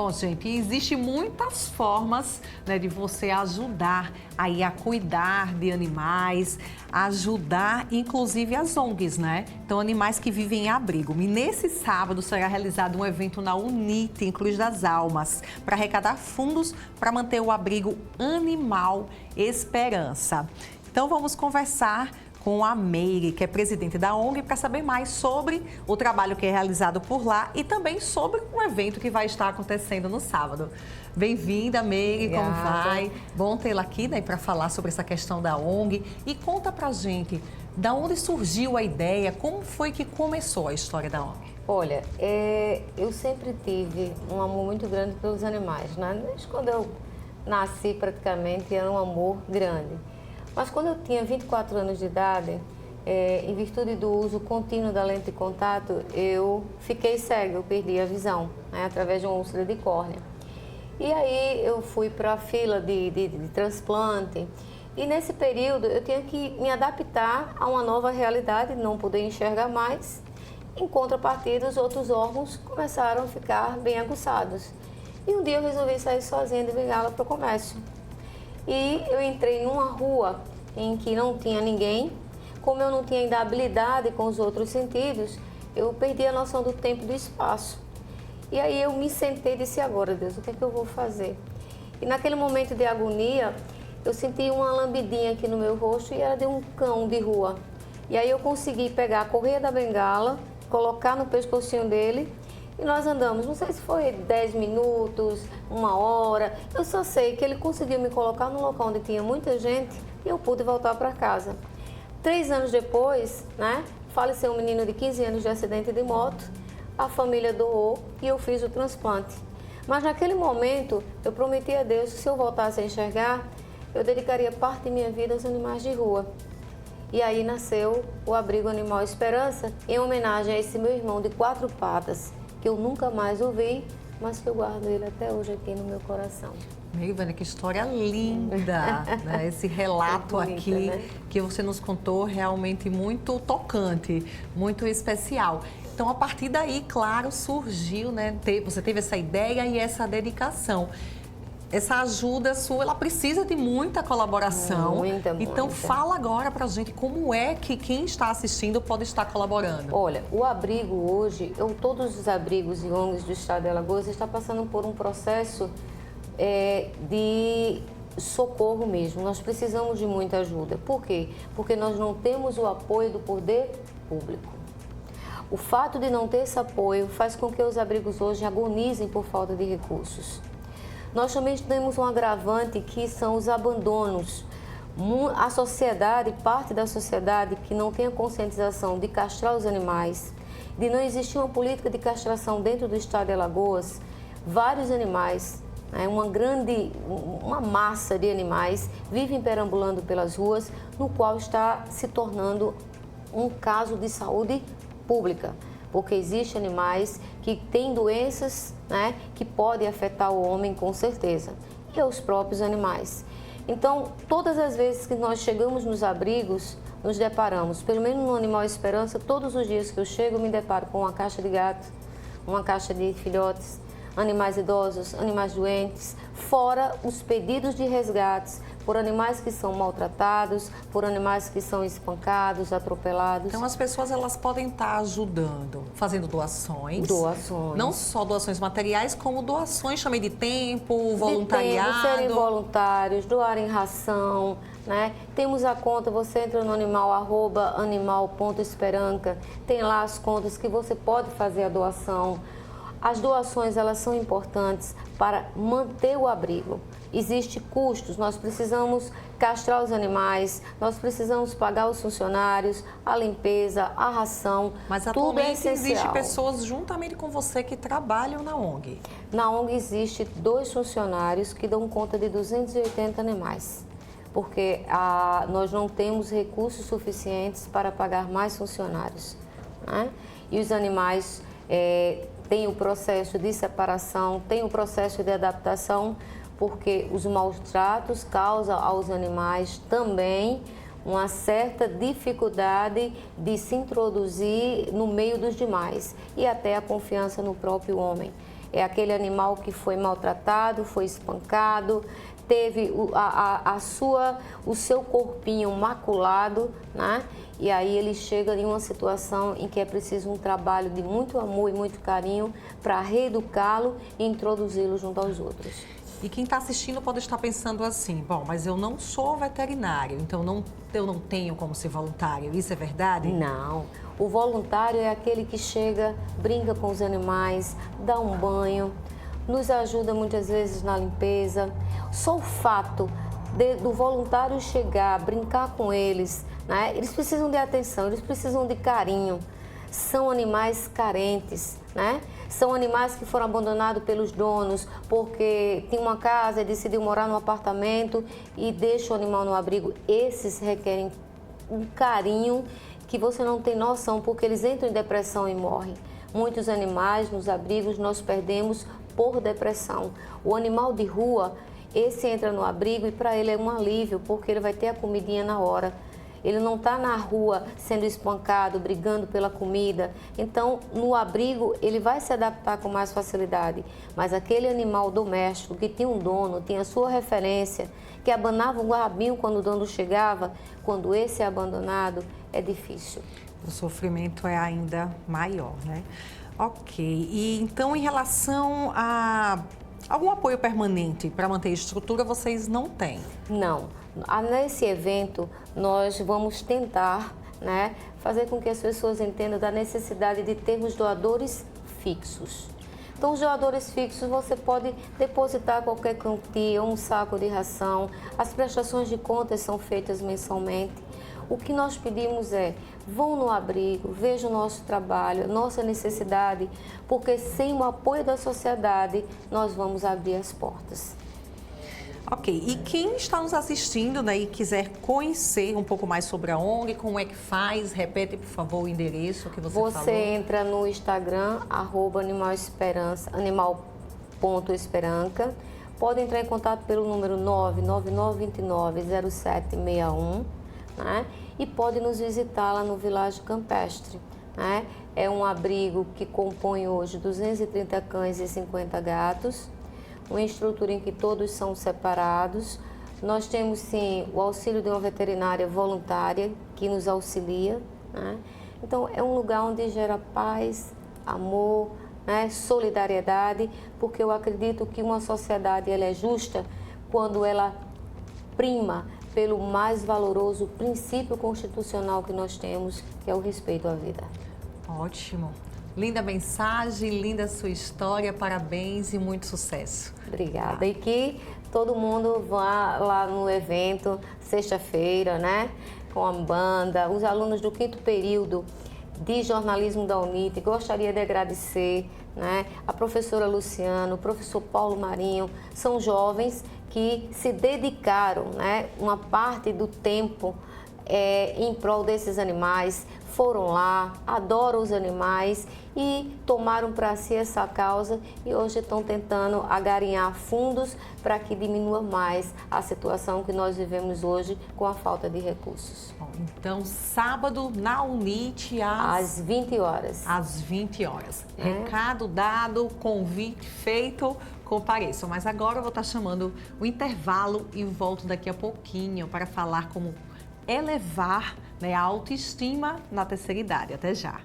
Bom, gente, existem muitas formas, né, de você ajudar aí a cuidar de animais, ajudar inclusive as ONGs, né? Então, animais que vivem em abrigo. E nesse sábado será realizado um evento na UNIT, em Cruz das Almas, para arrecadar fundos para manter o abrigo Animal Esperança. Então, vamos conversar com a Meire, que é presidente da ONG, para saber mais sobre o trabalho que é realizado por lá e também sobre um evento que vai estar acontecendo no sábado. Bem-vinda, Meire, como vai? Bom tê-la aqui, né, para falar sobre essa questão da ONG. E conta pra gente, da onde surgiu a ideia, como foi que começou a história da ONG? Olha, eu sempre tive um amor muito grande pelos animais, né? Desde quando eu nasci, praticamente, era um amor grande. Mas quando eu tinha 24 anos de idade, em virtude do uso contínuo da lente de contato, eu fiquei cega, eu perdi a visão, né, através de uma úlcera de córnea. E aí eu fui para a fila de transplante e nesse período eu tinha que me adaptar a uma nova realidade, não poder enxergar mais. Em contrapartida, os outros órgãos começaram a ficar bem aguçados. E um dia eu resolvi sair sozinha de bengala para o comércio. E eu entrei numa rua em que não tinha ninguém. Como eu não tinha ainda habilidade com os outros sentidos, eu perdi a noção do tempo e do espaço. E aí eu me sentei e disse, agora, Deus, o que é que eu vou fazer? E naquele momento de agonia, eu senti uma lambidinha aqui no meu rosto e era de um cão de rua. E aí eu consegui pegar a correia da bengala, colocar no pescocinho dele e nós andamos, não sei se foi 10 minutos, 1 hora, eu só sei que ele conseguiu me colocar num local onde tinha muita gente e eu pude voltar para casa. 3 anos depois, né, faleceu um menino de 15 anos de acidente de moto, a família doou e eu fiz o transplante. Mas naquele momento eu prometi a Deus que se eu voltasse a enxergar, eu dedicaria parte de minha vida aos animais de rua. E aí nasceu o Abrigo Animal Esperança, em homenagem a esse meu irmão de 4 patas, que eu nunca mais o vi, mas que eu guardo ele até hoje aqui no meu coração. Meire, que história linda, né? Esse relato bonita, aqui, né, que você nos contou, realmente muito tocante, muito especial. Então, a partir daí, claro, surgiu, né? Você teve essa ideia e essa dedicação. Essa ajuda sua, ela precisa de muita colaboração. Muita. Então, fala agora pra gente como é que quem está assistindo pode estar colaborando. Olha, o abrigo hoje, todos os abrigos e ONGs do estado de Alagoas estão passando por um processo de socorro mesmo. Nós precisamos de muita ajuda. Por quê? Porque nós não temos o apoio do poder público. O fato de não ter esse apoio faz com que os abrigos hoje agonizem por falta de recursos. Nós também temos um agravante que são os abandonos. A sociedade, parte da sociedade que não tem a conscientização de castrar os animais, de não existir uma política de castração dentro do estado de Alagoas, vários animais, né, uma massa de animais vivem perambulando pelas ruas, no qual está se tornando um caso de saúde pública, porque existem animais que têm doenças, né, que podem afetar o homem com certeza, e os próprios animais. Então, todas as vezes que nós chegamos nos abrigos, nos deparamos, pelo menos no Animal Esperança, todos os dias que eu chego, eu me deparo com uma caixa de gato, uma caixa de filhotes, animais idosos, animais doentes, fora os pedidos de resgates por animais que são maltratados, por animais que são espancados, atropelados. Então, as pessoas elas podem estar ajudando, fazendo doações. Doações. Não só doações materiais, como doações também de tempo, voluntariado. De tempo, serem voluntários, doarem ração, né? Temos a conta, você entra no animal, @animal.esperanca, tem lá as contas que você pode fazer a doação. As doações, elas são importantes para manter o abrigo. Existem custos, nós precisamos castrar os animais, nós precisamos pagar os funcionários, a limpeza, a ração, mas tudo é atualmente essencial. existem pessoas juntamente com você que trabalham na ONG. Na ONG existe 2 funcionários que dão conta de 280 animais, porque nós não temos recursos suficientes para pagar mais funcionários, né? E os animais tem o processo de separação, tem o processo de adaptação, porque os maus tratos causam aos animais também uma certa dificuldade de se introduzir no meio dos demais e até a confiança no próprio homem. É aquele animal que foi maltratado, foi espancado, teve o seu corpinho maculado, né? E aí ele chega em uma situação em que é preciso um trabalho de muito amor e muito carinho para reeducá-lo e introduzi-lo junto aos outros. E quem está assistindo pode estar pensando assim, bom, mas eu não sou veterinário, então eu não tenho como ser voluntário, isso é verdade? Não. O voluntário é aquele que chega, brinca com os animais, dá um banho, nos ajuda muitas vezes na limpeza. Só o fato do voluntário chegar, brincar com eles, né? Eles precisam de atenção, eles precisam de carinho. São animais carentes, né? São animais que foram abandonados pelos donos porque tinha uma casa e decidiu morar num apartamento e deixa o animal no abrigo. Esses requerem um carinho que você não tem noção, porque eles entram em depressão e morrem. Muitos animais nos abrigos nós perdemos por depressão. O animal de rua, esse entra no abrigo e para ele é um alívio, porque ele vai ter a comidinha na hora. Ele não está na rua sendo espancado, brigando pela comida. Então, no abrigo, ele vai se adaptar com mais facilidade. Mas aquele animal doméstico que tinha um dono, tinha sua referência, que abanava um rabinho quando o dono chegava, quando esse é abandonado, é difícil. O sofrimento é ainda maior, né? Ok. E então, em relação a algum apoio permanente para manter a estrutura, vocês não têm? Não. Nesse evento, nós vamos tentar, né, fazer com que as pessoas entendam da necessidade de termos doadores fixos. Então, os doadores fixos, você pode depositar qualquer quantia, um saco de ração. As prestações de contas são feitas mensalmente. O que nós pedimos é, vão no abrigo, vejam o nosso trabalho, nossa necessidade, porque sem o apoio da sociedade, nós vamos abrir as portas. Ok, e quem está nos assistindo, né, e quiser conhecer um pouco mais sobre a ONG, como é que faz? Repete, por favor, o endereço que você falou. Você entra no Instagram, @animalesperanca, pode entrar em contato pelo número 999290761, né? E pode nos visitar lá no Vilarejo Campestre, né? É um abrigo que compõe hoje 230 cães e 50 gatos, uma estrutura em que todos são separados. Nós temos, sim, o auxílio de uma veterinária voluntária que nos auxilia, né? Então, é um lugar onde gera paz, amor, né? Solidariedade, porque eu acredito que uma sociedade ela é justa quando ela prima pelo mais valoroso princípio constitucional que nós temos, que é o respeito à vida. Ótimo. Linda mensagem, linda sua história, parabéns e muito sucesso. Obrigada. E que todo mundo vá lá no evento, sexta-feira, né? Com a banda, os alunos do 5º período de jornalismo da UNIT. Gostaria de agradecer, né, a professora Luciana, o professor Paulo Marinho. São jovens que se dedicaram, né, uma parte do tempo em prol desses animais, foram lá, adoram os animais e tomaram para si essa causa e hoje estão tentando agarinhar fundos para que diminua mais a situação que nós vivemos hoje com a falta de recursos. Bom, então, sábado na UNIT às 20 horas. Às 20 horas. Recado dado, convite feito, compareçam. Mas agora eu vou estar chamando o intervalo e volto daqui a pouquinho para falar como elevar, né, a autoestima na terceira idade. Até já!